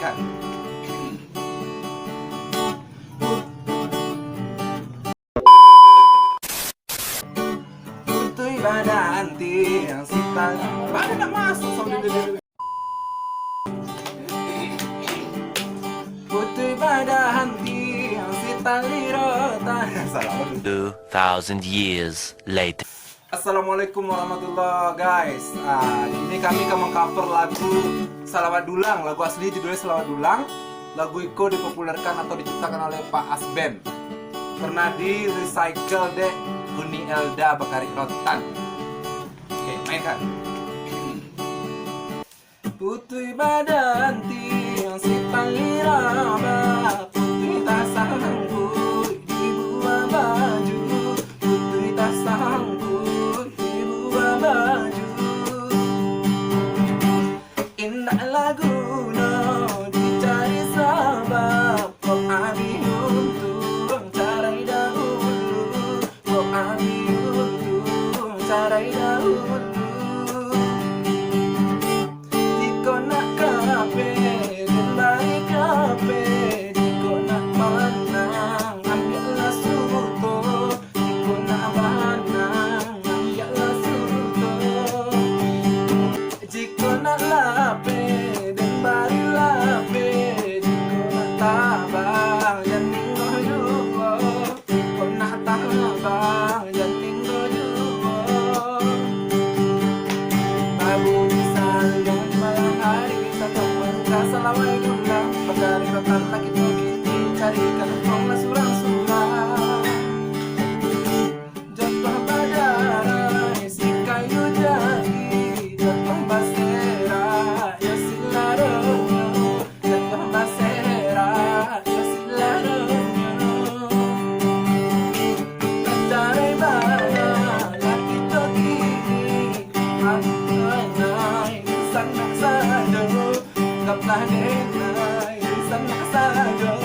mainkan. Butuh ibadah anti yang sita. Mana nak masuk sama dia. Butuh ibadah anti yang sita lirota. Salah. 2,000 years later. Assalamualaikum warahmatullahi guys. Ini kami akan mengcover lagu Salawat Dulang. Lagu asli judulnya Salawat Dulang. Lagu itu dipopulerkan atau diciptakan oleh Pak Asben. Pernah di recycle deh Uni Elda Bakari Rotan. Oke, mainkan. Putih badan yang si pangliraba, putih tak sanggup dibuat baju, putih tak sanggup dibuat baju. Indah lagu no dicari sabab, kok abi untung carai dahulu, kok abi untung carai dahulu. Jika nak kape dan baik kape, jika nak menang ambillah suto, jika nak menang ambillah suto. Jika nak lape dan baik lape, jika nak tabang dan ninggo juga, jika nak tabang dan ninggo juga. Babu misalnya malam hari satu mereka salawai dulang, bakari rotan lagi begini carikan konglah surang-surang. Jatuh badai si kayu jadi, jatuh basera ya silaronya, jatuh basera ya silaronya. Mencari bala lagi begini, anai sana sado, gaplah denai sana sado.